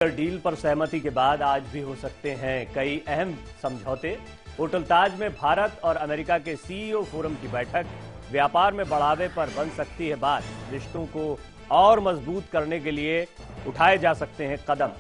Deal पर सहमति के बाद आज भी हो सकते हैं कई अहम समझौते। होटल ताज में भारत और अमेरिका के सीईओ फोरम की बैठक। व्यापार में बढ़ावे पर बन सकती है बात। रिश्तों को और मजबूत करने के लिए उठाए जा सकते हैं कदम।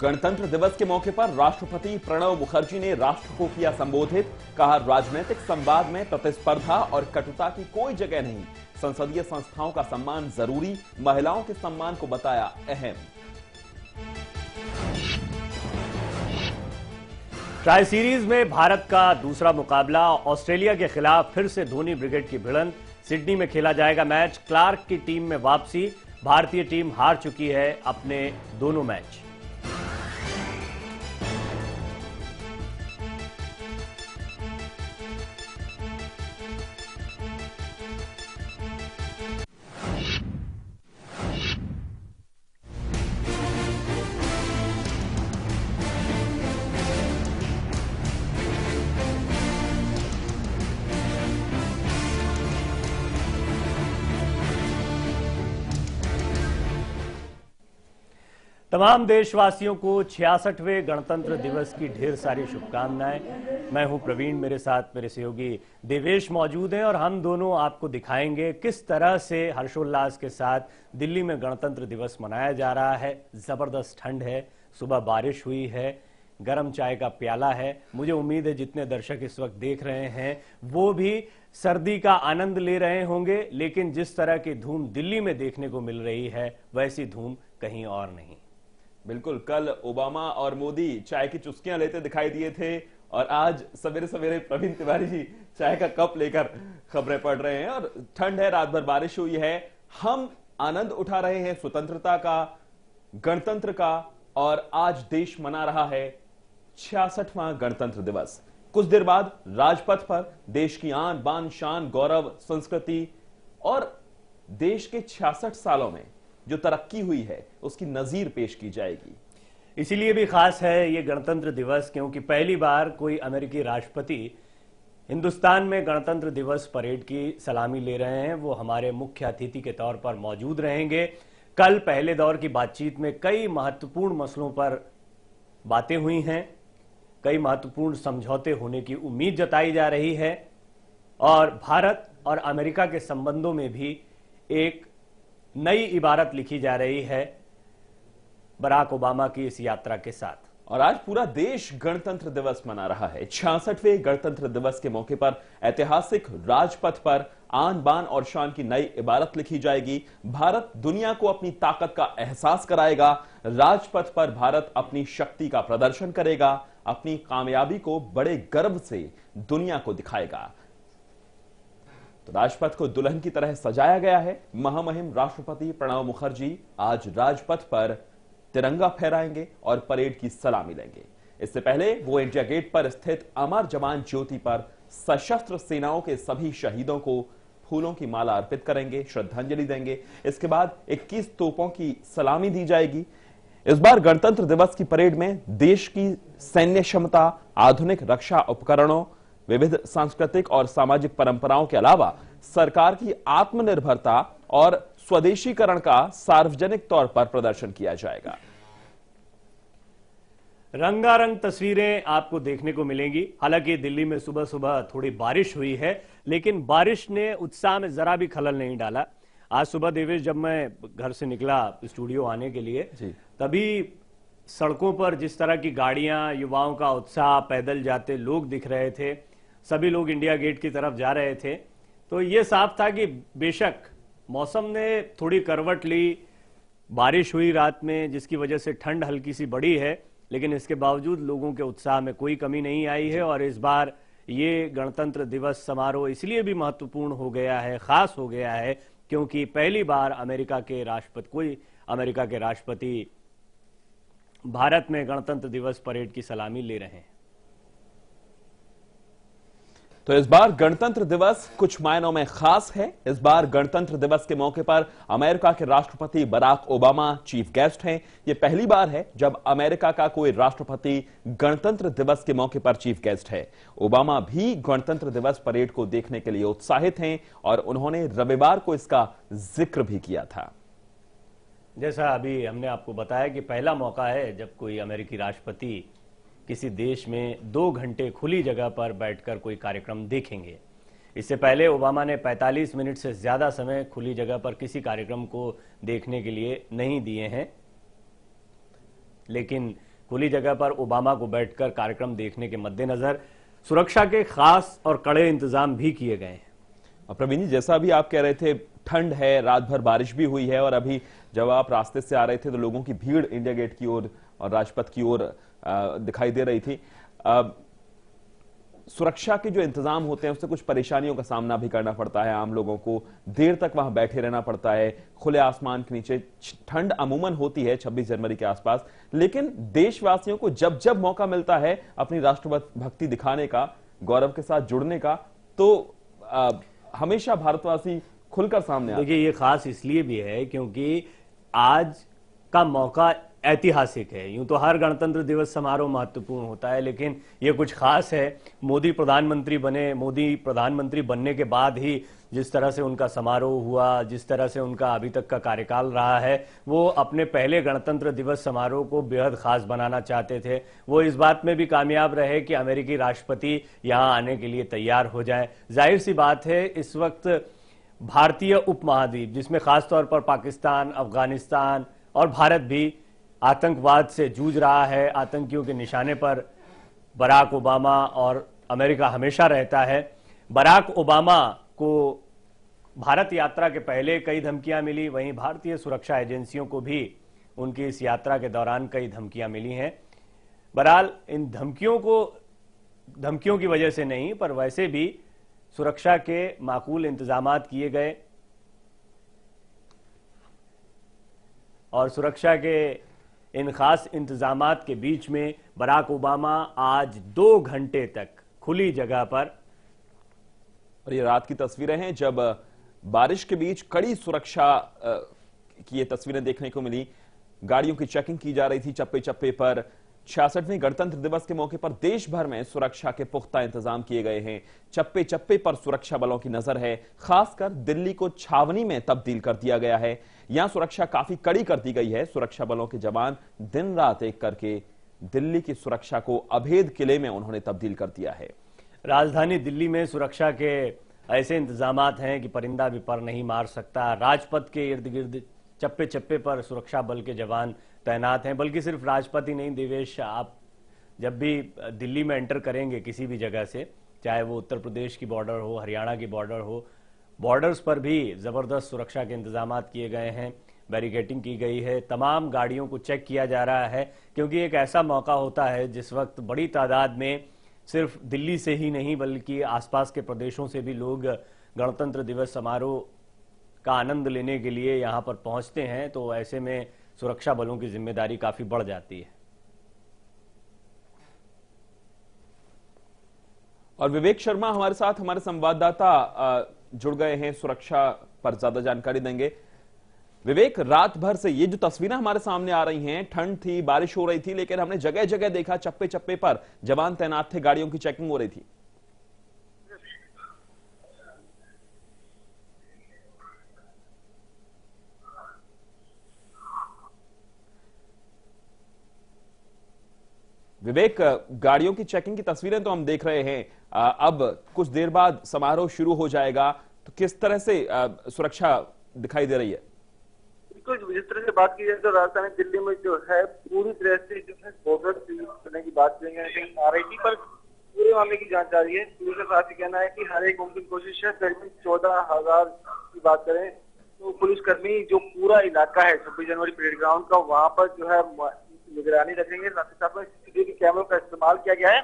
गणतंत्र दिवस के मौके पर राष्ट्रपति प्रणब मुखर्जी ने राष्ट्र को किया संबोधित। कहा, राजनीतिक संवाद में प्रतिस्पर्धा और कटुता की कोई जगह नहीं। संसदीय संस्थाओं का सम्मान जरूरी, महिलाओं के सम्मान को बताया अहम। ट्राई सीरीज में भारत का दूसरा मुकाबला। ऑस्ट्रेलिया के खिलाफ फिर से धोनी ब्रिगेड की भिड़ंत। सिडनी में खेला जाएगा मैच। क्लार्क की टीम में वापसी। भारतीय टीम हार चुकी है अपने दोनों मैच। तमाम देशवासियों को 66वें गणतंत्र दिवस की ढेर सारी शुभकामनाएं। मैं हूं प्रवीण, मेरे साथ मेरे सहयोगी देवेश मौजूद हैं और हम दोनों आपको दिखाएंगे किस तरह से हर्षोल्लास के साथ दिल्ली में गणतंत्र दिवस मनाया जा रहा है। जबरदस्त ठंड है, सुबह बारिश हुई है, गर्म चाय का प्याला है। मुझे उम्मीद है जितने दर्शक इस वक्त देख रहे हैं वो भी सर्दी का आनंद ले रहे होंगे, लेकिन जिस तरह की धूम दिल्ली में देखने को मिल रही है वैसी धूम कहीं और नहीं। बिल्कुल, कल ओबामा और मोदी चाय की चुस्कियां लेते दिखाई दिए थे और आज सवेरे सवेरे प्रवीण तिवारी जी चाय का कप लेकर खबरें पढ़ रहे हैं। और ठंड है, रात भर बारिश हुई है, हम आनंद उठा रहे हैं स्वतंत्रता का, गणतंत्र का। और आज देश मना रहा है 66वां गणतंत्र दिवस। कुछ देर बाद राजपथ पर देश की आन बान शान गौरव संस्कृति और देश के 66 सालों में जो तरक्की हुई है उसकी नजीर पेश की जाएगी। इसीलिए भी खास है ये गणतंत्र दिवस, क्योंकि पहली बार कोई अमेरिकी राष्ट्रपति हिंदुस्तान में गणतंत्र दिवस परेड की सलामी ले रहे हैं। वो हमारे मुख्य अतिथि के तौर पर मौजूद रहेंगे। कल पहले दौर की बातचीत में कई महत्वपूर्ण मसलों पर बातें हुई हैं, कई महत्वपूर्ण समझौते होने की उम्मीद जताई जा रही है और भारत और अमेरिका के संबंधों में भी एक नई इबारत लिखी जा रही है बराक ओबामा की इस यात्रा के साथ। और आज पूरा देश गणतंत्र दिवस मना रहा है। 66वें गणतंत्र दिवस के मौके पर ऐतिहासिक राजपथ पर आन बान और शान की नई इबारत लिखी जाएगी। भारत दुनिया को अपनी ताकत का एहसास कराएगा। राजपथ पर भारत अपनी शक्ति का प्रदर्शन करेगा, अपनी कामयाबी को बड़े गर्व से दुनिया को दिखाएगा। तो राजपथ को दुल्हन की तरह सजाया गया है। महामहिम राष्ट्रपति प्रणब मुखर्जी आज राजपथ पर तिरंगा फहराएंगे और परेड की सलामी लेंगे। इससे पहले वो इंडिया गेट पर स्थित अमर जवान ज्योति पर सशस्त्र सेनाओं के सभी शहीदों को फूलों की माला अर्पित करेंगे, श्रद्धांजलि देंगे। इसके बाद 21 तोपों की सलामी दी जाएगी। इस बार गणतंत्र दिवस की परेड में देश की सैन्य क्षमता, आधुनिक रक्षा उपकरणों, विविध सांस्कृतिक और सामाजिक परंपराओं के अलावा सरकार की आत्मनिर्भरता और स्वदेशीकरण का सार्वजनिक तौर पर प्रदर्शन किया जाएगा। रंगारंग तस्वीरें आपको देखने को मिलेंगी। हालांकि दिल्ली में सुबह सुबह थोड़ी बारिश हुई है, लेकिन बारिश ने उत्साह में जरा भी खलल नहीं डाला। आज सुबह देवेश, जब मैं घर से निकला स्टूडियो आने के लिए, तभी सड़कों पर जिस तरह की गाड़ियां, युवाओं का उत्साह, पैदल जाते लोग दिख रहे थे। सभी लोग इंडिया गेट की तरफ जा रहे थे। तो ये साफ था कि बेशक मौसम ने थोड़ी करवट ली, बारिश हुई रात में जिसकी वजह से ठंड हल्की सी बढ़ी है, लेकिन इसके बावजूद लोगों के उत्साह में कोई कमी नहीं आई है। और इस बार ये गणतंत्र दिवस समारोह इसलिए भी महत्वपूर्ण हो गया है, खास हो गया है, क्योंकि पहली बार अमेरिका के राष्ट्रपति भारत में गणतंत्र दिवस परेड की सलामी ले रहे हैं। तो इस बार गणतंत्र दिवस कुछ मायनों में खास है। इस बार गणतंत्र दिवस के मौके पर अमेरिका के राष्ट्रपति बराक ओबामा चीफ गेस्ट हैं। यह पहली बार है जब अमेरिका का कोई राष्ट्रपति गणतंत्र दिवस के मौके पर चीफ गेस्ट है। ओबामा भी गणतंत्र दिवस परेड को देखने के लिए उत्साहित हैं और उन्होंने रविवार को इसका जिक्र भी किया था। जैसा अभी हमने आपको बताया कि पहला मौका है जब कोई अमेरिकी राष्ट्रपति किसी देश में 2 घंटे खुली जगह पर बैठकर कोई कार्यक्रम देखेंगे। इससे पहले ओबामा ने 45 मिनट से ज्यादा समय खुली जगह पर किसी कार्यक्रम को देखने के लिए नहीं दिए हैं, लेकिन खुली जगह पर ओबामा को बैठकर कार्यक्रम देखने के मद्देनजर सुरक्षा के खास और कड़े इंतजाम भी किए गए हैं। प्रवीण जी, जैसा अभी आप कह रहे थे, ठंड है, रात भर बारिश भी हुई है और अभी जब आप रास्ते से आ रहे थे तो लोगों की भीड़ इंडिया गेट की ओर और राजपथ की ओर दिखाई दे रही थी। सुरक्षा के जो इंतजाम होते हैं उससे कुछ परेशानियों का सामना भी करना पड़ता है। आम लोगों को देर तक वहां बैठे रहना पड़ता है खुले आसमान के नीचे। ठंड अमूमन होती है 26 जनवरी के आसपास, लेकिन देशवासियों को जब जब मौका मिलता है अपनी राष्ट्रभक्ति दिखाने का, गौरव के साथ जुड़ने का, तो हमेशा भारतवासी खुलकर सामने आते हैं। देखिए, ये खास इसलिए भी है क्योंकि आज का मौका ऐतिहासिक है। यूं तो हर गणतंत्र दिवस समारोह महत्वपूर्ण होता है, लेकिन ये कुछ खास है। मोदी प्रधानमंत्री बनने के बाद ही जिस तरह से उनका समारोह हुआ, जिस तरह से उनका अभी तक का कार्यकाल रहा है, वो अपने पहले गणतंत्र दिवस समारोह को बेहद खास बनाना चाहते थे। वो इस बात में भी कामयाब रहे कि अमेरिकी राष्ट्रपति यहां आने के लिए तैयार हो जाए। जाहिर सी बात है, इस वक्त भारतीय उपमहाद्वीप, जिसमें खासतौर पर पाकिस्तान, अफगानिस्तान और भारत भी आतंकवाद से जूझ रहा है। आतंकियों के निशाने पर बराक ओबामा और अमेरिका हमेशा रहता है। बराक ओबामा को भारत यात्रा के पहले कई धमकियां मिली, वहीं भारतीय सुरक्षा एजेंसियों को भी उनकी इस यात्रा के दौरान कई धमकियां मिली हैं। बहरहाल इन धमकियों की वजह से नहीं, पर वैसे भी सुरक्षा के माकूल इंतजामात किए गए और सुरक्षा के इन खास इंतजामात के बीच में बराक ओबामा आज 2 घंटे तक खुली जगह पर। और ये रात की तस्वीरें हैं जब बारिश के बीच कड़ी सुरक्षा की ये तस्वीरें देखने को मिली। गाड़ियों की चेकिंग की जा रही थी चप्पे चप्पे पर। 66वें गणतंत्र दिवस के मौके पर देश भर में सुरक्षा के पुख्ता इंतजाम किए गए हैं। चप्पे चप्पे पर सुरक्षा बलों की नजर है। खासकर दिल्ली को छावनी में तब्दील कर दिया गया है। यहां सुरक्षा काफी कड़ी कर दी गई है। सुरक्षा बलों के जवान दिन रात एक करके दिल्ली की सुरक्षा को अभेद किले में उन्होंने तब्दील कर दिया है। राजधानी दिल्ली में सुरक्षा के ऐसे इंतजामात हैं कि परिंदा भी पर नहीं मार सकता। राजपथ के इर्द गिर्द चप्पे चप्पे पर सुरक्षा बल के जवान तैनात हैं। बल्कि सिर्फ राजपथ ही नहीं देवेश, आप जब भी दिल्ली में एंटर करेंगे किसी भी जगह से, चाहे वो उत्तर प्रदेश की बॉर्डर हो, हरियाणा की बॉर्डर हो, बॉर्डर्स पर भी जबरदस्त सुरक्षा के इंतजामात किए गए हैं। बैरिकेडिंग की गई है, तमाम गाड़ियों को चेक किया जा रहा है, क्योंकि एक ऐसा मौका होता है जिस वक्त बड़ी तादाद में सिर्फ दिल्ली से ही नहीं बल्कि आसपास के प्रदेशों से भी लोग गणतंत्र दिवस समारोह का आनंद लेने के लिए यहां पर पहुंचते हैं। तो ऐसे में सुरक्षा बलों की जिम्मेदारी काफी बढ़ जाती है। और विवेक शर्मा हमारे साथ, हमारे संवाददाता जुड़ गए हैं, सुरक्षा पर ज्यादा जानकारी देंगे। विवेक, रात भर से ये जो तस्वीरें हमारे सामने आ रही हैं, ठंड थी, बारिश हो रही थी, लेकिन हमने जगह जगह देखा चप्पे चप्पे पर जवान तैनात थे, गाड़ियों की चेकिंग हो रही थी। विवेक, गाड़ियों की चेकिंग की तस्वीरें तो हम देख रहे हैं। अब कुछ देर बाद समारोह शुरू हो जाएगा, तो किस तरह से सुरक्षा दिखाई दे रही है? बिल्कुल, जिस तरह से बात की जाए तो राजधानी दिल्ली में जो है पूरी तरह से जो है बोगस करने की बात की गई है। आरआईटी पर पूरे मामले की जांच जारी है। पुलिस का साथ ही कहना है कि हर एक मुमकिन कोशिश है। करीबन 14,000 की बात करें तो पुलिसकर्मी जो पूरा इलाका है 26 जनवरी परेड ग्राउंड का, वहां पर जो है निगरानी रखेंगे। साथ ही साथ में सीसीटीवी कैमरों का इस्तेमाल किया गया है।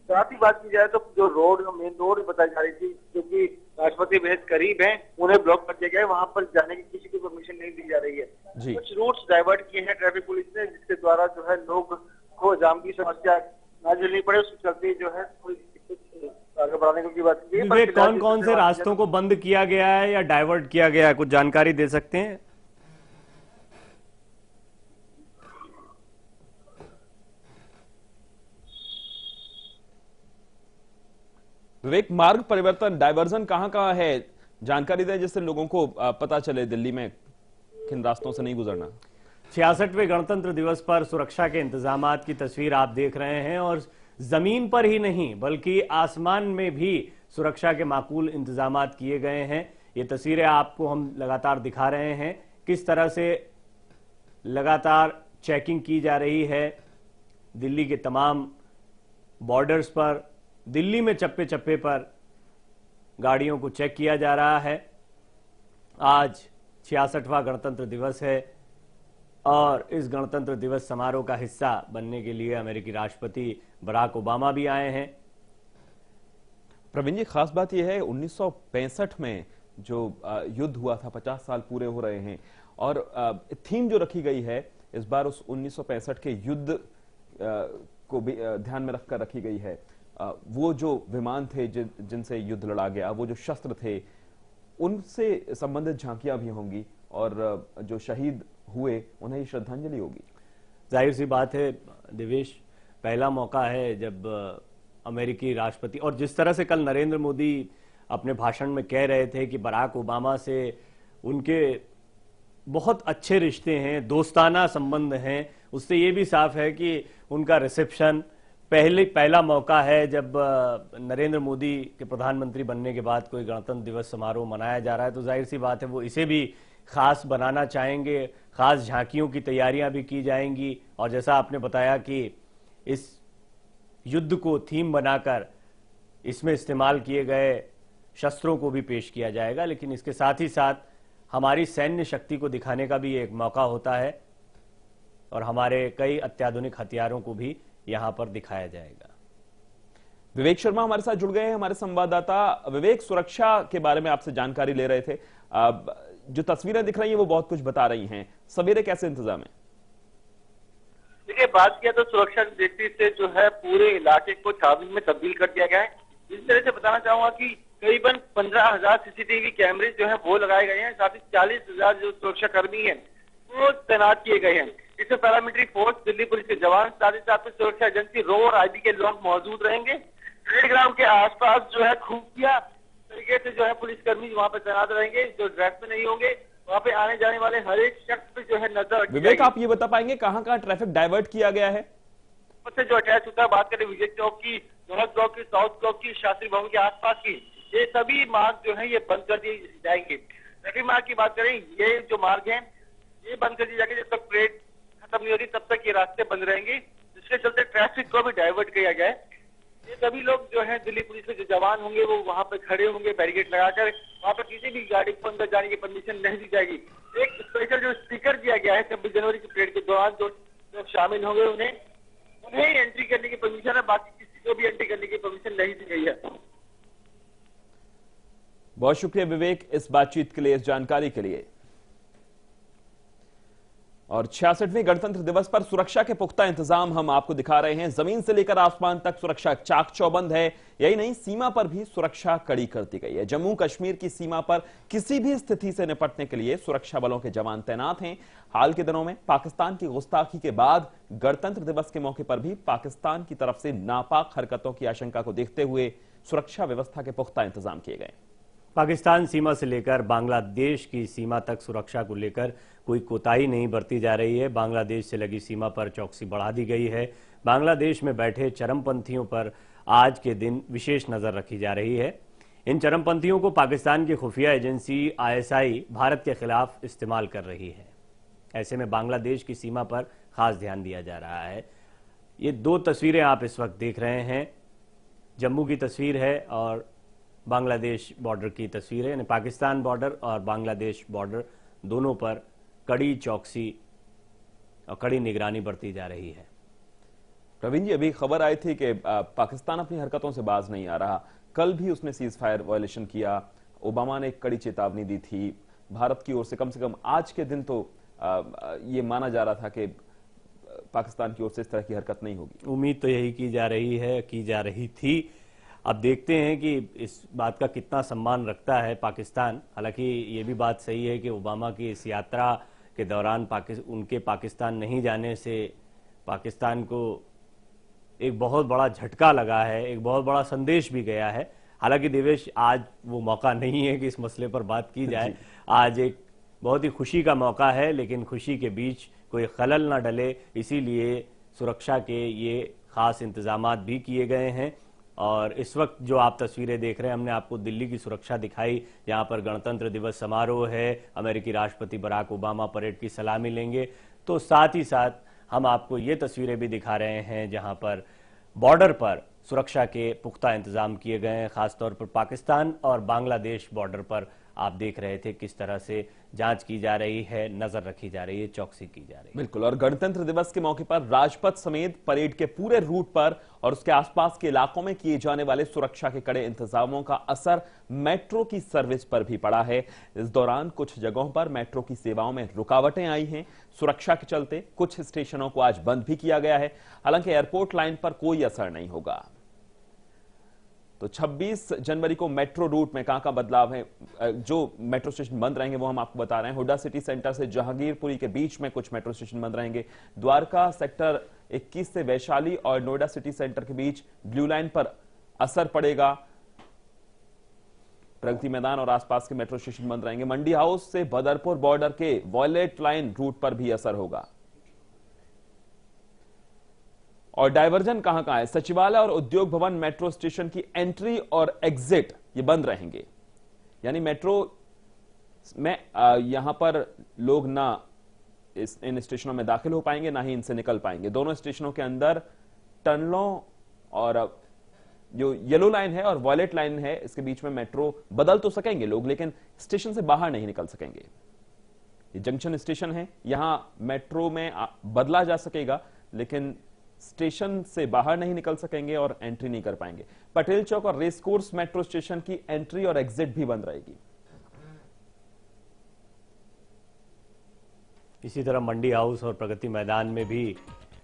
साथ ही बात की जाए तो जो मेन रोड बताई जा रही थी, क्योंकि राष्ट्रपति बेहद करीब हैं, उन्हें ब्लॉक कर दिया गया है। वहां पर जाने की किसी को परमिशन नहीं दी जा रही है। कुछ रूट्स डाइवर्ट किए हैं ट्रैफिक पुलिस ने, जिसके द्वारा जो है लोग को जाम की समस्या न झेलनी पड़े। उसके चलते जो है थोड़ी कुछ आगे बढ़ाने की बात की है, पर विवेक, फिलहाल कौन कौन से जिस रास्तों को बंद किया गया है या डाइवर्ट किया गया है, कुछ जानकारी दे सकते हैं? विवेक, मार्ग परिवर्तन डायवर्जन कहां कहां है, जानकारी दें जिससे लोगों को पता चले दिल्ली में किन रास्तों से नहीं गुजरना। 66वें गणतंत्र दिवस पर सुरक्षा के इंतजामात की तस्वीर आप देख रहे हैं और जमीन पर ही नहीं बल्कि आसमान में भी सुरक्षा के माकूल इंतजामात किए गए हैं। ये तस्वीरें आपको हम लगातार दिखा रहे हैं किस तरह से लगातार चेकिंग की जा रही है दिल्ली के तमाम बॉर्डर्स पर। दिल्ली में चप्पे चप्पे पर गाड़ियों को चेक किया जा रहा है। आज 66वां गणतंत्र दिवस है और इस गणतंत्र दिवस समारोह का हिस्सा बनने के लिए अमेरिकी राष्ट्रपति बराक ओबामा भी आए हैं। प्रवीण जी, खास बात यह है 1965 में जो युद्ध हुआ था, 50 साल पूरे हो रहे हैं और थीम जो रखी गई है इस बार उस 1965 के युद्ध को भी ध्यान में रखकर रखी गई है। वो जो विमान थे जिनसे युद्ध लड़ा गया, वो जो शस्त्र थे, उनसे संबंधित झांकियां भी होंगी और जो शहीद हुए उन्हें श्रद्धांजलि होगी। जाहिर सी बात है देवेश, पहला मौका है जब अमेरिकी राष्ट्रपति, और जिस तरह से कल नरेंद्र मोदी अपने भाषण में कह रहे थे कि बराक ओबामा से उनके बहुत अच्छे रिश्ते हैं, दोस्ताना संबंध हैं, उससे ये भी साफ है कि उनका रिसेप्शन पहला मौका है जब नरेंद्र मोदी के प्रधानमंत्री बनने के बाद कोई गणतंत्र दिवस समारोह मनाया जा रहा है। तो जाहिर सी बात है वो इसे भी खास बनाना चाहेंगे, खास झांकियों की तैयारियां भी की जाएंगी और जैसा आपने बताया कि इस युद्ध को थीम बनाकर इसमें इस्तेमाल किए गए शस्त्रों को भी पेश किया जाएगा। लेकिन इसके साथ ही साथ हमारी सैन्य शक्ति को दिखाने का भी एक मौका होता है और हमारे कई अत्याधुनिक हथियारों को भी यहां पर दिखाया जाएगा। विवेक शर्मा हमारे साथ जुड़ गए हैं, हमारे संवाददाता। विवेक, सुरक्षा के बारे में आपसे जानकारी ले रहे थे। जो तस्वीरें दिख रही हैं वो बहुत कुछ बता रही हैं। सवेरे कैसे इंतजाम है? देखिए, बात किया तो सुरक्षा की दृष्टि से जो है पूरे इलाके को छावनी में तब्दील कर दिया गया है। इस तरह से बताना चाहूंगा कि करीबन 15,000 सीसीटीवी कैमरे जो है वो लगाए गए हैं, साथ ही 40,000 जो सुरक्षा कर्मी है वो तैनात किए गए हैं। इसमें पैरामिलिट्री फोर्स, दिल्ली पुलिस के जवान, साथ ही साथ सुरक्षा एजेंसी रो और आईबी के लोग मौजूद रहेंगे। परेड ग्राउंड के आसपास जो है खुफिया तरीके से जो है पुलिसकर्मी वहां पर तैनात रहेंगे, जो ड्रेस में नहीं होंगे। वहां पे आने जाने वाले हर एक शख्स पे जो है नजर रखी विवेक, जाएगी। आप ये बता पाएंगे कहां कहां ट्रैफिक डाइवर्ट किया गया है? से जो अटैच होता है, बात करें विजय चौक की, नॉर्थ ब्लॉक की, साउथ ब्लॉक की, शास्त्री भवन के आसपास की, ये सभी मार्ग जो है ये बंद कर दिए जाएंगे। सेकंड मार्ग की बात करें, ये जो मार्ग है ये बंद कर दिए जाएंगे। जब तक परेड खत्म नहीं हो रही तब तक ये रास्ते बंद रहेंगे, जिसके चलते ट्रैफिक को भी डाइवर्ट किया गया है। ये सभी लोग जो है दिल्ली पुलिस के जो जवान होंगे वो वहां पे खड़े होंगे बैरिकेड लगाकर। वहां पर किसी भी गाड़ी को अंदर जाने की परमिशन नहीं दी जाएगी। एक स्पेशल जो स्पीकर दिया गया है 26 जनवरी की परेड के दौरान जो शामिल होंगे उन्हें एंट्री करने की परमिशन है, बाकी किसी को भी एंट्री करने की परमिशन नहीं दी गई है। बहुत शुक्रिया विवेक इस बातचीत के लिए, इस जानकारी के लिए। और 66वें गणतंत्र दिवस पर सुरक्षा के पुख्ता इंतजाम हम आपको दिखा रहे हैं। जमीन से लेकर आसमान तक सुरक्षा चाक चौबंद है। यही नहीं, सीमा पर भी सुरक्षा कड़ी कर दी गई है। जम्मू कश्मीर की सीमा पर किसी भी स्थिति से निपटने के लिए सुरक्षा बलों के जवान तैनात हैं। हाल के दिनों में पाकिस्तान की गुस्ताखी के बाद गणतंत्र दिवस के मौके पर भी पाकिस्तान की तरफ से नापाक हरकतों की आशंका को देखते हुए सुरक्षा व्यवस्था के पुख्ता इंतजाम किए गए। पाकिस्तान सीमा से लेकर बांग्लादेश की सीमा तक सुरक्षा को लेकर कोई कोताही नहीं बरती जा रही है। बांग्लादेश से लगी सीमा पर चौकसी बढ़ा दी गई है। बांग्लादेश में बैठे चरमपंथियों पर आज के दिन विशेष नजर रखी जा रही है। इन चरमपंथियों को पाकिस्तान की खुफिया एजेंसी ISI भारत के खिलाफ इस्तेमाल कर रही है। ऐसे में बांग्लादेश की सीमा पर खास ध्यान दिया जा रहा है। ये दो तस्वीरें आप इस वक्त देख रहे हैं, जम्मू की तस्वीर है और बांग्लादेश बॉर्डर की तस्वीर है। यानी पाकिस्तान बॉर्डर और बांग्लादेश बॉर्डर दोनों पर कड़ी चौकसी और कड़ी निगरानी बरती जा रही है। प्रवीण जी, अभी खबर आई थी कि पाकिस्तान अपनी हरकतों से बाज नहीं आ रहा। कल भी उसने सीज फायर वायलेशन किया। ओबामा ने एक कड़ी चेतावनी दी थी भारत की ओर से कम आज के दिन। तो ये माना जा रहा था कि पाकिस्तान की ओर से इस तरह की हरकत नहीं होगी। उम्मीद तो यही की जा रही है, की जा रही थी। अब देखते हैं कि इस बात का कितना सम्मान रखता है पाकिस्तान। हालांकि ये भी बात सही है कि ओबामा की इस यात्रा के दौरान उनके पाकिस्तान नहीं जाने से पाकिस्तान को एक बहुत बड़ा झटका लगा है, एक बहुत बड़ा संदेश भी गया है। हालांकि देवेश, आज वो मौका नहीं है कि इस मसले पर बात की जाए। आज एक बहुत ही खुशी का मौका है, लेकिन खुशी के बीच कोई खलल ना डले, इसीलिए सुरक्षा के ये खास इंतजामात भी किए गए हैं। और इस वक्त जो आप तस्वीरें देख रहे हैं, हमने आपको दिल्ली की सुरक्षा दिखाई, जहां पर गणतंत्र दिवस समारोह है, अमेरिकी राष्ट्रपति बराक ओबामा परेड की सलामी लेंगे। तो साथ ही साथ हम आपको ये तस्वीरें भी दिखा रहे हैं जहां पर बॉर्डर पर सुरक्षा के पुख्ता इंतजाम किए गए हैं। खासतौर पर पाकिस्तान और बांग्लादेश बॉर्डर पर आप देख रहे थे किस तरह से जांच की जा रही है, नजर रखी जा रही है, चौकसी की जा रही है। बिल्कुल। और गणतंत्र दिवस के मौके पर राजपथ समेत परेड के पूरे रूट पर और उसके आसपास के इलाकों में किए जाने वाले सुरक्षा के कड़े इंतजामों का असर मेट्रो की सर्विस पर भी पड़ा है। इस दौरान कुछ जगहों पर मेट्रो की सेवाओं में रुकावटें आई हैं। सुरक्षा के चलते कुछ स्टेशनों को आज बंद भी किया गया है। हालांकि एयरपोर्ट लाइन पर कोई असर नहीं होगा। तो 26 जनवरी को मेट्रो रूट में कहां बदलाव है, जो मेट्रो स्टेशन बंद रहेंगे वो हम आपको बता रहे हैं। हुड्डा सिटी सेंटर से जहांगीरपुरी के बीच में कुछ मेट्रो स्टेशन बंद रहेंगे। द्वारका सेक्टर 21 से वैशाली और नोएडा सिटी सेंटर के बीच ब्लू लाइन पर असर पड़ेगा। प्रगति मैदान और आसपास के मेट्रो स्टेशन बंद रहेंगे। मंडी हाउस से बदरपुर बॉर्डर के वॉयलेट लाइन रूट पर भी असर होगा। और डायवर्जन कहां है, सचिवालय और उद्योग भवन मेट्रो स्टेशन की एंट्री और एग्जिट ये बंद रहेंगे। यानी मेट्रो में यहां पर लोग ना इन स्टेशनों में दाखिल हो पाएंगे, ना ही इनसे निकल पाएंगे। दोनों स्टेशनों के अंदर टनलों और जो येलो लाइन है और वॉयलेट लाइन है, इसके बीच में मेट्रो बदल तो सकेंगे लोग, लेकिन स्टेशन से बाहर नहीं निकल सकेंगे। ये जंक्शन स्टेशन है, यहां मेट्रो में बदला जा सकेगा, लेकिन स्टेशन से बाहर नहीं निकल सकेंगे और एंट्री नहीं कर पाएंगे। पटेल चौक और रेस कोर्स मेट्रो स्टेशन की एंट्री और एग्जिट भी बंद रहेगी। इसी तरह मंडी हाउस और प्रगति मैदान में भी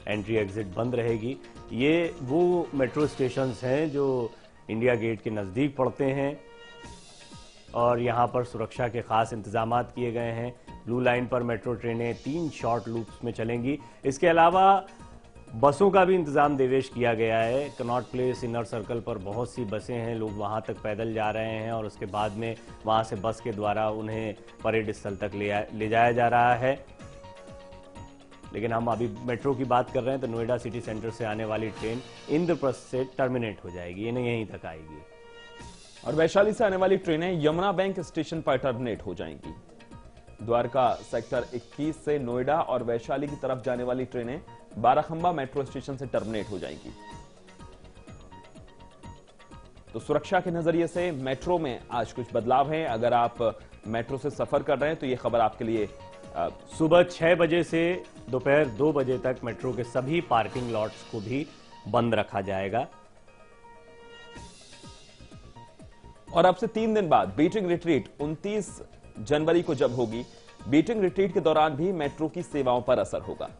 एंट्री एग्जिट बंद रहेगी। ये वो मेट्रो स्टेशंस हैं जो इंडिया गेट के नज़दीक पड़ते हैं और यहाँ पर सुरक्षा के खास इंतजामात किए गए हैं। ब्लू लाइन पर मेट्रो ट्रेनें 3 शॉर्ट लूप्स में चलेंगी। इसके अलावा बसों का भी इंतजाम देवेश किया गया है। कनॉट प्लेस इनर सर्कल पर बहुत सी बसें हैं, लोग वहां तक पैदल जा रहे हैं और उसके बाद में वहां से बस के द्वारा उन्हें परेड स्थल तक ले जाया जा रहा है। लेकिन हम अभी मेट्रो की बात कर रहे हैं तो नोएडा सिटी सेंटर से आने वाली ट्रेन इंद्रप्रस्थ से टर्मिनेट हो जाएगी, यानी यहीं तक आएगी। और वैशाली से आने वाली ट्रेनें यमुना बैंक स्टेशन पर टर्मिनेट हो जाएंगी। द्वारका सेक्टर 21 से नोएडा और वैशाली की तरफ जाने वाली ट्रेनें बाराखंबा मेट्रो स्टेशन से टर्मिनेट हो जाएंगी। तो सुरक्षा के नजरिए से मेट्रो में आज कुछ बदलाव हैं। अगर आप मेट्रो से सफर कर रहे हैं तो यह खबर आपके लिए। सुबह 6 बजे से दोपहर 2 बजे तक मेट्रो के सभी पार्किंग लॉट्स को भी बंद रखा जाएगा। और अब से 3 दिन बाद बीटिंग रिट्रीट 29 जनवरी को जब होगी, बीटिंग रिट्रीट के दौरान भी मेट्रो की सेवाओं पर असर होगा।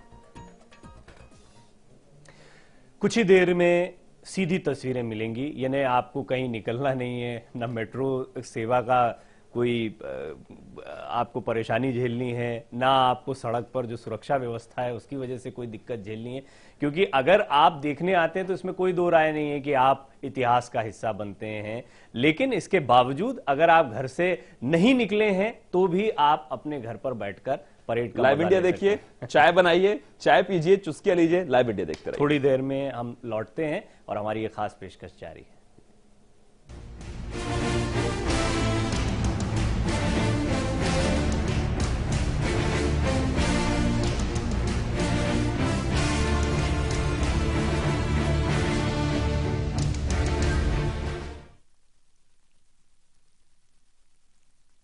कुछ ही देर में सीधी तस्वीरें मिलेंगी, यानी आपको कहीं निकलना नहीं है, न मेट्रो सेवा का कोई आपको परेशानी झेलनी है, ना आपको सड़क पर जो सुरक्षा व्यवस्था है उसकी वजह से कोई दिक्कत झेलनी है। क्योंकि अगर आप देखने आते हैं तो इसमें कोई दो राय नहीं है कि आप इतिहास का हिस्सा बनते हैं, लेकिन इसके बावजूद अगर आप घर से नहीं निकले हैं तो भी आप अपने घर पर बैठकर परेड का लाइव इंडिया देखिए, चाय बनाइए, चाय पीजिए, चुस्कियां लीजिए, लाइव इंडिया देखते रहिए। थोड़ी देर में हम लौटते हैं और हमारी ये खास पेशकश जारी है।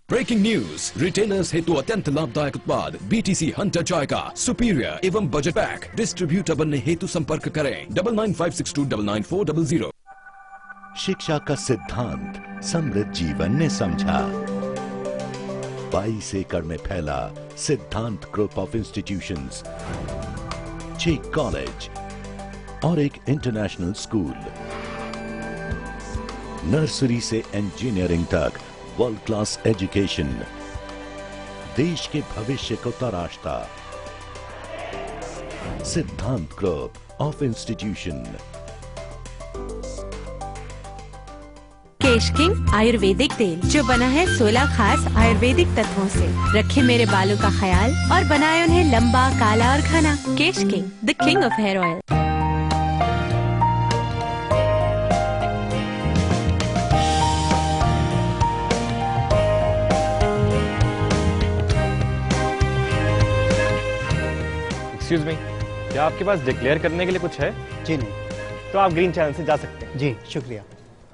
ब्रेकिंग न्यूज, रिटेलर्स हेतु अत्यंत लाभदायक उत्पाद BTC हंटर जॉय का सुपीरियर एवं बजट पैक डिस्ट्रीब्यूटर बनने हेतु संपर्क करें 9956299400। शिक्षा का सिद्धांत समृद्ध जीवन ने समझा। 22 एकड़ में फैला सिद्धांत ग्रुप ऑफ इंस्टीट्यूशंस, 6 कॉलेज और एक इंटरनेशनल स्कूल। नर्सरी से इंजीनियरिंग तक वर्ल्ड क्लास एजुकेशन, देश के भविष्य को तराशता Siddhant group of institution. Kesh king Ayurvedic तेल जो बना है 16 खास आयुर्वेदिक तत्वों से, रखे मेरे बालों का ख्याल और बनाए उन्हें लंबा, काला और घना। Kesh King, the king of hair oil. Excuse me, क्या आपके पास डिक्लेयर करने के लिए कुछ है? जी नहीं। तो आप ग्रीन चैनल से जा सकते हैं। जी शुक्रिया।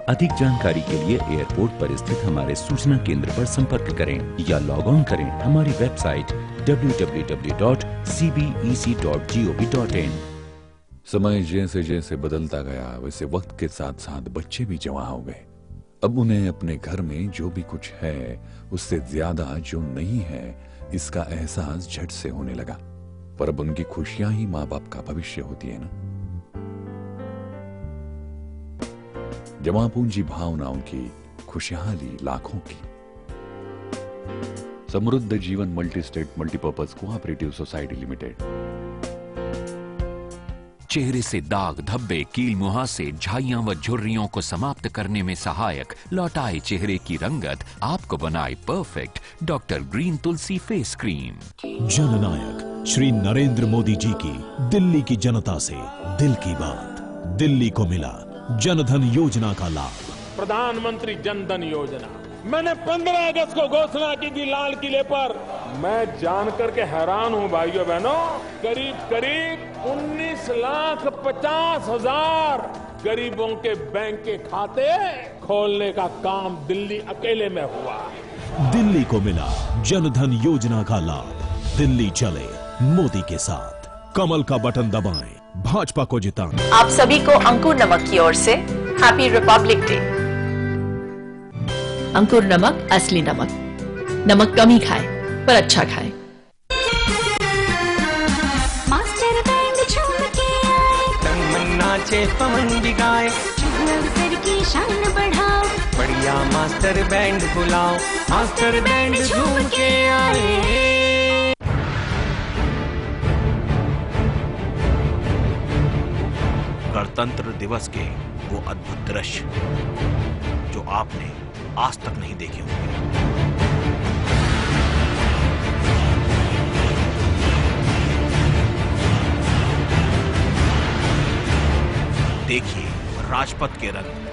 अधिक जानकारी के लिए एयरपोर्ट पर स्थित हमारे सूचना केंद्र पर संपर्क करें या लॉग ऑन करें हमारी वेबसाइट www.cbec.gov.in। समय जैसे जैसे बदलता गया वैसे वक्त के साथ साथ बच्चे भी जवां हो गए। अब उन्हें अपने घर में जो भी कुछ है उससे ज्यादा जो नहीं है इसका एहसास झट से होने लगा। पर अब उनकी खुशियां ही माँ बाप का भविष्य होती है ना। जमा पूंजी भावनाओं की खुशहाली लाखों की। समृद्ध जीवन multi state multipurpose cooperative society limited. चेहरे से दाग, धब्बे, कील मुहासे, झाइयां व झुर्रियों को समाप्त करने में सहायक, लौटाए चेहरे की रंगत, आपको बनाए परफेक्ट डॉक्टर ग्रीन तुलसी फेस क्रीम। जननायक श्री नरेंद्र मोदी जी की दिल्ली की जनता से दिल की बात। दिल्ली को मिला जनधन योजना का लाभ। प्रधानमंत्री जनधन योजना मैंने 15 अगस्त को घोषणा की थी लाल किले पर। मैं जानकर के हैरान हूं भाइयों बहनों, करीब करीब 19,50,000 गरीबों के बैंक के खाते खोलने का काम दिल्ली अकेले में हुआ। दिल्ली को मिला जनधन योजना का लाभ। दिल्ली चले मोदी के साथ। कमल का बटन दबाएं, भाजपा को जिताएं। आप सभी को अंकुर नमक की ओर से हैप्पी रिपब्लिक डे। अंकुर नमक असली नमक। नमक कम ही खाए पर अच्छा खाए। मास्टर बैंड झूम के आए, तन मन नाचे पवन भी गाए, सर की शान बढ़ाओ, बढ़िया मास्टर बैंड बुलाओ, मास्टर बैंड झूम के आए। गणतंत्र दिवस के वो अद्भुत दृश्य जो आपने आज तक नहीं देखे होंगे। देखिए राजपथ के रंग।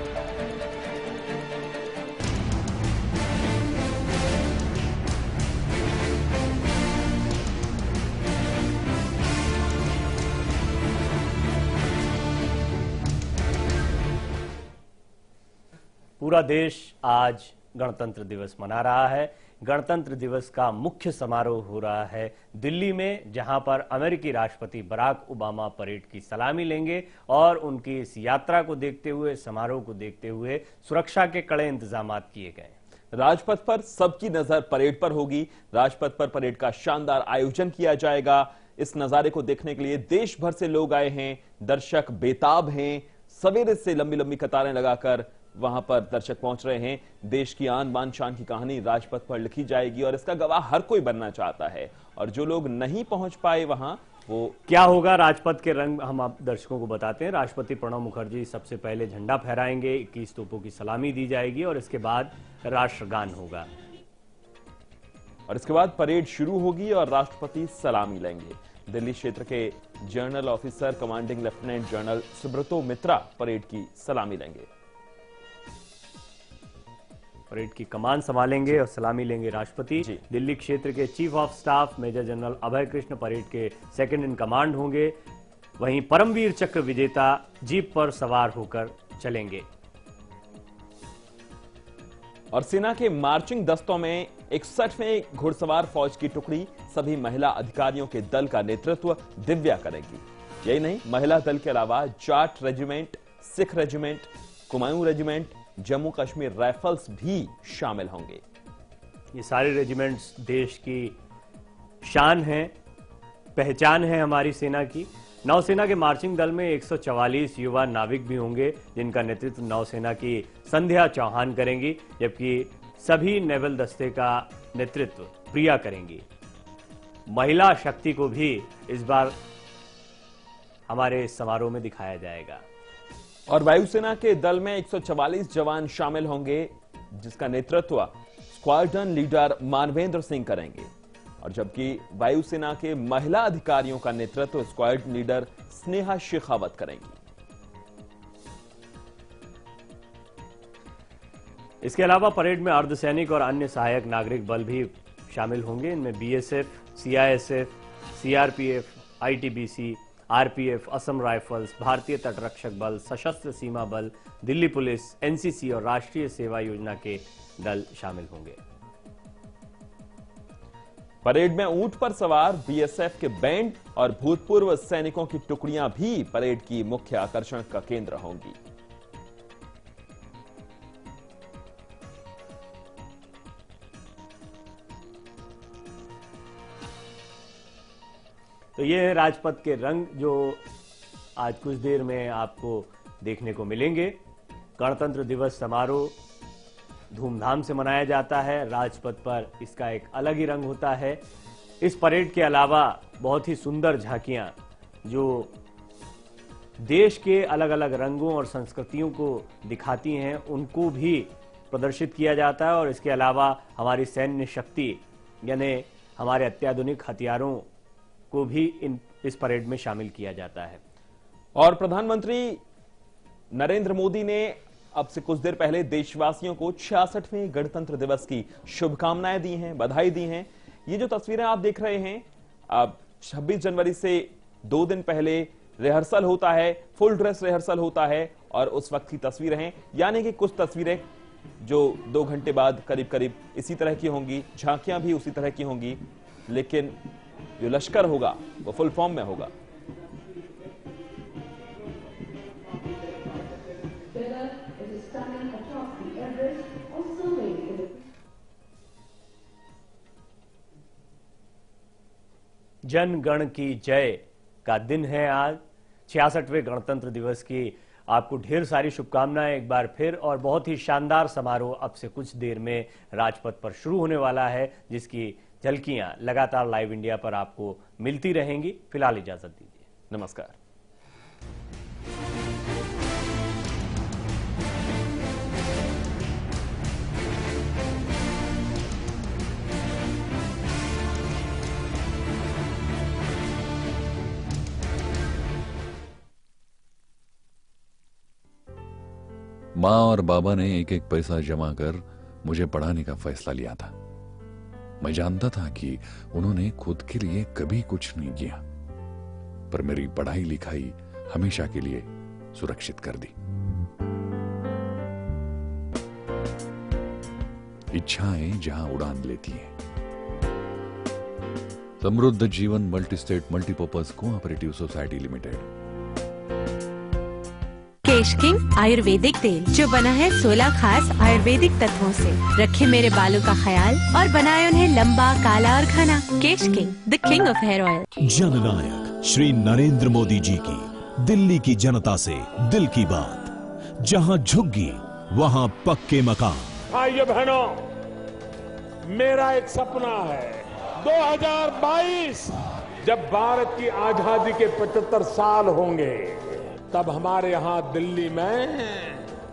पूरा देश आज गणतंत्र दिवस मना रहा है। गणतंत्र दिवस का मुख्य समारोह हो रहा है दिल्ली में, जहां पर अमेरिकी राष्ट्रपति बराक ओबामा परेड की सलामी लेंगे और उनकी इस यात्रा को देखते हुए, समारोह को देखते हुए सुरक्षा के कड़े इंतजाम किए गए। राजपथ पर सबकी नजर परेड पर होगी। राजपथ पर परेड का शानदार आयोजन किया जाएगा। इस नजारे को देखने के लिए देश भर से लोग आए हैं। दर्शक बेताब हैं। सवेरे से लंबी लंबी कतारें लगाकर वहां पर दर्शक पहुंच रहे हैं। देश की आन बान शान की कहानी राजपथ पर लिखी जाएगी और इसका गवाह हर कोई बनना चाहता है। और जो लोग नहीं पहुंच पाए वहां, वो क्या होगा राजपथ के रंग हम आप दर्शकों को बताते हैं। राष्ट्रपति प्रणब मुखर्जी सबसे पहले झंडा फहराएंगे, 21 तोपों की सलामी दी जाएगी और इसके बाद राष्ट्रगान होगा और इसके बाद परेड शुरू होगी और राष्ट्रपति सलामी लेंगे। दिल्ली क्षेत्र के general officer commanding lieutenant general Subrato Mitra parade की सलामी लेंगे। परेड की कमान संभालेंगे और सलामी लेंगे राष्ट्रपति। दिल्ली क्षेत्र के chief of staff major general Abhay Krishna parade के सेकंड इन कमांड होंगे। वहीं परमवीर चक्र विजेता जीप पर सवार होकर चलेंगे। और सेना के मार्चिंग दस्तों में 61वें घुड़सवार फौज की टुकड़ी सभी महिला अधिकारियों के दल का नेतृत्व दिव्या करेगी। यही नहीं, महिला दल के अलावा Jat regiment, Sikh regiment, Kumaon regiment, Jammu Kashmir rifles भी शामिल होंगे। ये सारे रेजिमेंट्स देश की शान है, पहचान है हमारी सेना की। नौसेना के मार्चिंग दल में 144 युवा नाविक भी होंगे, जिनका नेतृत्व नौसेना की संध्या चौहान करेंगी, जबकि सभी नेवल दस्ते का नेतृत्व प्रिया करेंगी। महिला शक्ति को भी इस बार हमारे समारोह में दिखाया जाएगा। और वायुसेना के दल में 144 जवान शामिल होंगे, जिसका नेतृत्व स्क्वाड्रन लीडर मानवेंद्र सिंह करेंगे, और जबकि वायुसेना के महिला अधिकारियों का नेतृत्व स्क्वाड्रन लीडर स्नेहा शेखावत करेंगी। इसके अलावा परेड में अर्धसैनिक और अन्य सहायक नागरिक बल भी शामिल होंगे। इनमें BSF, CISF, CRPF, ITBC, RPF, Assam rifles, भारतीय तटरक्षक बल, सशस्त्र सीमा बल, दिल्ली पुलिस, एनसीसी और राष्ट्रीय सेवा योजना के दल शामिल होंगे। परेड में ऊंट पर सवार बीएसएफ के बैंड और भूतपूर्व सैनिकों की टुकड़ियां भी परेड की मुख्य आकर्षण का केंद्र होंगी। तो ये है राजपथ के रंग जो आज कुछ देर में आपको देखने को मिलेंगे। गणतंत्र दिवस समारोह धूमधाम से मनाया जाता है। राजपथ पर इसका एक अलग ही रंग होता है। इस परेड के अलावा बहुत ही सुंदर झांकियां जो देश के अलग अलग रंगों और संस्कृतियों को दिखाती हैं, उनको भी प्रदर्शित किया जाता है। और इसके अलावा हमारी सैन्य शक्ति यानी हमारे अत्याधुनिक हथियारों को भी इस परेड में शामिल किया जाता है। और प्रधानमंत्री नरेंद्र मोदी ने अब से कुछ देर पहले देशवासियों को 66वें गणतंत्र दिवस की शुभकामनाएं दी हैं, बधाई दी हैं। ये जो तस्वीरें आप देख रहे हैं, अब 26 जनवरी से 2 दिन पहले रिहर्सल होता है, फुल ड्रेस रिहर्सल होता है, और उस वक्त की तस्वीरें हैं। यानी कि कुछ तस्वीरें जो 2 घंटे बाद करीब करीब इसी तरह की होंगी, झांकियां भी उसी तरह की होंगी, लेकिन जो लश्कर होगा वो फुल फॉर्म में होगा। जन गण की जय का दिन है आज, 66वें गणतंत्र दिवस की आपको ढेर सारी शुभकामनाएं एक बार फिर। और बहुत ही शानदार समारोह अब से कुछ देर में राजपथ पर शुरू होने वाला है, जिसकी झलकियां लगातार लाइव इंडिया पर आपको मिलती रहेंगी। फिलहाल इजाजत दीजिए, नमस्कार। माँ और बाबा ने एक एक पैसा जमा कर मुझे पढ़ाने का फैसला लिया था। मैं जानता था कि उन्होंने खुद के लिए कभी कुछ नहीं किया, पर मेरी पढ़ाई लिखाई हमेशा के लिए सुरक्षित कर दी। इच्छाएं जहां उड़ान लेती हैं। समृद्ध जीवन multi state multipurpose cooperative society limited. Kesh king Ayurvedic तेल जो बना है 16 खास आयुर्वेदिक तत्वों से, रखे मेरे बालों का ख्याल और बनाए उन्हें लंबा, काला और घना। Kesh King, the king of hair oil. जननायक श्री नरेंद्र मोदी जी की दिल्ली की जनता से दिल की बात। जहां झुग्गी वहां पक्के मकान। भाइयों बहनों, मेरा एक सपना है 2022 जब भारत की आजादी के 75 साल होंगे, तब हमारे यहां दिल्ली में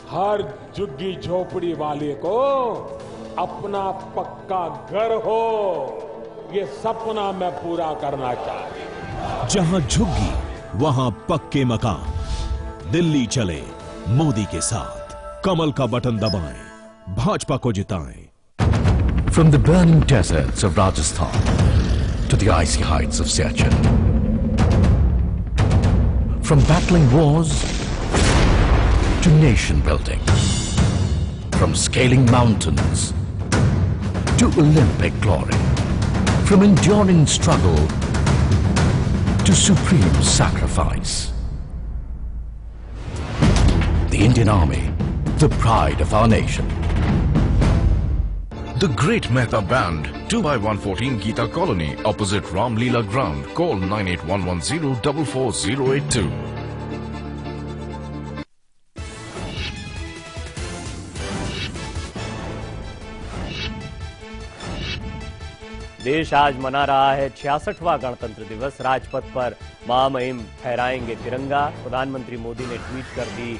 हर झुग्गी झोपड़ी वाले को अपना पक्का घर हो। ये सपना मैं पूरा करना चाहता हूं। जहां झुग्गी वहां पक्के मकान। दिल्ली चले मोदी के साथ। कमल का बटन दबाएं, भाजपा को जिताएं। From the burning deserts of Rajasthan to the icy heights of Siachen. From battling wars to nation building. From scaling mountains to Olympic glory. From enduring struggle to supreme sacrifice. The Indian Army, the pride of our nation. The Great Mehta Band, 2x114 Geeta Colony, opposite Ram Leela Ground. Call 9811044082. देश आज मना रहा है 66वां गणतंत्र दिवस। राजपथ पर महामहिम फहराएंगे तिरंगा। प्रधानमंत्री मोदी ने ट्वीट कर दी